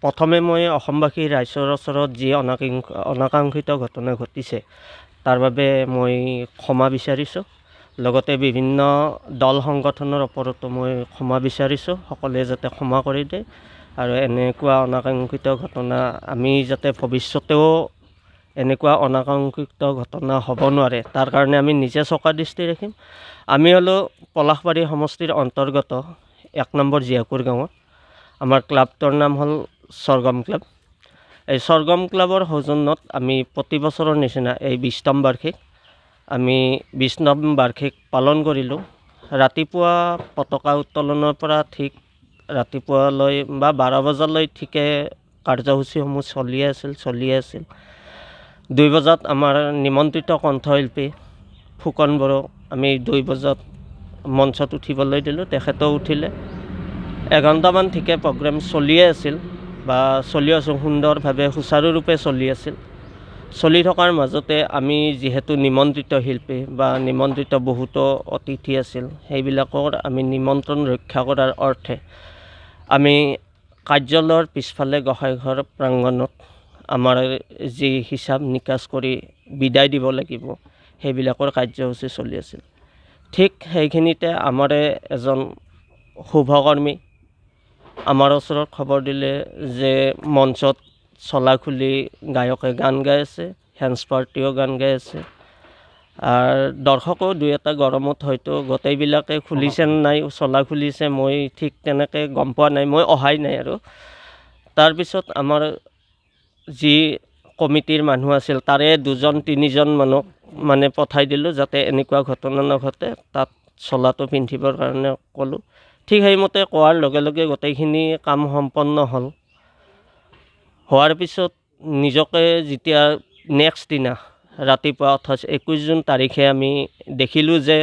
প্ৰথমে মই অসমবাসী ৰাইজৰ ওচৰত যি অনাকাংক্ষিত ঘটনা ঘটিছে তাৰ বাবে মই ক্ষমা বিচাৰিছোঁ। লগতে বিভিন্ন দল সংগঠনৰ ওপৰতো মই ক্ষমা বিচাৰিছোঁ। সকলোৱে যাতে ক্ষমা কৰি দিয়ে আৰু এনেকুৱা অনাকাংক্ষিত ঘটনা আমি যাতে ভৱিষ্যতেও এনেকুৱা অনাকাংক্ষিত ঘটনা হ'ব নোৱাৰে তাৰ কাৰণে আমি নিজে চোকা দৃষ্টি ৰাখিম। আমি হ'লোঁ পলাশবাৰী সমষ্টিৰ অন্তৰ্গত 1 নম্বৰ জীয়াকুৰ গাঁৱত। আমাৰ ক্লাবটোৰ নাম হ'ল স্বৰ্গম ক্লাব। এই স্বৰ্গম ক্লাবৰ সৌজন্যত আমি প্ৰতি বছৰৰ নিচিনা এই 20তম বাৰ্ষিক আমি 20তম বাৰ্ষিক পালন কৰিলোঁ। ৰাতিপুৱা পতাকা উত্তোলনৰ পৰা ঠিক ৰাতিপুৱালৈ বা 12 বজালৈ ঠিকে কাৰ্যসূচীসমূহ চলিয়ে আছিল। 2 বজাত আমাৰ নিমন্ত্ৰিত কণ্ঠশিল্পী ফুকন বড়ো আমি 2 বজাত মঞ্চত উঠিবলৈ দিলোঁ, তেখেতেও উঠিলে। 1 ঘণ্টামান ঠিকে প্ৰগ্ৰেম চলিয়ে আছিল বা চলি আছোঁ, সুন্দৰভাৱে সুচাৰুৰূপে চলি আছিল। চলি থকাৰ মাজতে আমি যিহেতু নিমন্ত্ৰিত শিল্পী বা নিমন্ত্ৰিত বহুতো অতিথি আছিল, সেইবিলাকৰ আমি নিমন্ত্ৰণ ৰক্ষা কৰাৰ অৰ্থে আমি কাৰ্যালয়ৰ পিছফালে গোসাঁইঘৰ প্ৰাংগণত আমাৰ যি হিচাপ নিকাচ কৰি বিদায় দিব লাগিব সেইবিলাকৰ কাৰ্যসূচী চলি আছিল। ঠিক সেইখিনিতে আমাৰে এজন শুভকৰ্মী আমাৰ ওচৰত খবৰ দিলে যে মঞ্চত চলা খুলি গায়কে গান গাই আছে, হেণ্ডছ পাৰ্টিও গান গাই আছে। আৰু দৰ্শকো 2-এটা গৰমত হয়তো গোটেইবিলাকে খুলিছে নাই, চলা খুলিছে মই ঠিক তেনেকৈ গম পোৱা নাই, মই অহাই নাই। আৰু তাৰপিছত আমাৰ যি কমিটিৰ মানুহ আছিল তাৰে 2-3জন মানুহক মানে পঠাই দিলোঁ যাতে এনেকুৱা ঘটনা নঘটে, তাত চলাটো পিন্ধিবৰ কাৰণে ক'লোঁ। ঠিক সেইমতে কোৱাৰ লগে লগে গোটেইখিনি কাম সম্পন্ন হ'ল। হোৱাৰ পিছত নিজকে যেতিয়া নেক্সট দিনা ৰাতিপুৱা 21 জুন তাৰিখে আমি দেখিলোঁ যে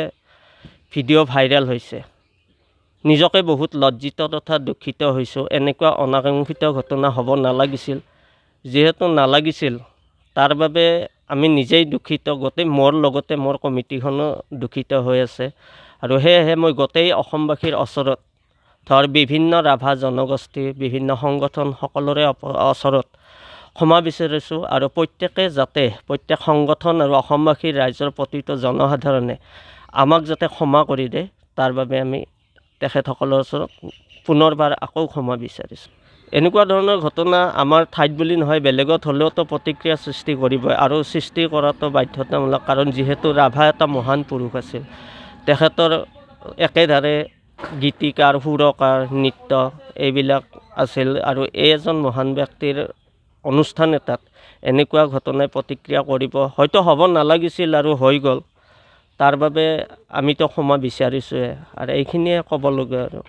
ভিডিঅ' ভাইৰেল হৈছে, নিজকে বহুত লজ্জিত তথা দুখিত হৈছোঁ। এনেকুৱা অনাকাংক্ষিত ঘটনা হ'ব নালাগিছিল। যিহেতু নালাগিছিল তাৰ বাবে আমি নিজেই দুখিত, মোৰ লগতে মোৰ কমিটিখনো দুখিত হৈ আছে। আৰু সেয়েহে মই গোটেই অসমবাসীৰ ওচৰত বিভিন্ন ৰাভা জনগোষ্ঠী, বিভিন্ন সংগঠন সকলোৰে ওচৰত ক্ষমা বিচাৰিছোঁ। আৰু প্ৰত্যেক সংগঠন আৰু অসমবাসীৰ ৰাইজৰ প্ৰতিটো জনসাধাৰণে আমাক যাতে ক্ষমা কৰি দিয়ে তাৰ বাবে আমি তেখেতসকলৰ ওচৰত পুনৰবাৰ আকৌ ক্ষমা বিচাৰিছোঁ। এনেকুৱা ধৰণৰ ঘটনা আমাৰ ঠাইত বুলি নহয়, বেলেগত হ'লেওতো প্ৰতিক্ৰিয়া সৃষ্টি কৰিবই আৰু সৃষ্টি কৰাটো বাধ্যতামূলক। কাৰণ যিহেতু ৰাভা এটা মহান পুৰুষ আছিল, তেখেতৰ একেধাৰে গীতিকাৰ, সুৰকাৰ, নৃত্য এইবিলাক আছিল। আৰু এই এজন মহান ব্যক্তিৰ অনুষ্ঠান এটাত এনেকুৱা ঘটনাই প্ৰতিক্ৰিয়া কৰিব হয়তো হ'ব নালাগিছিল আৰু হৈ গ'ল। তাৰ বাবে আমিতো ক্ষমা বিচাৰিছোঁৱে আৰু এইখিনিয়ে ক'ব লগা আৰু।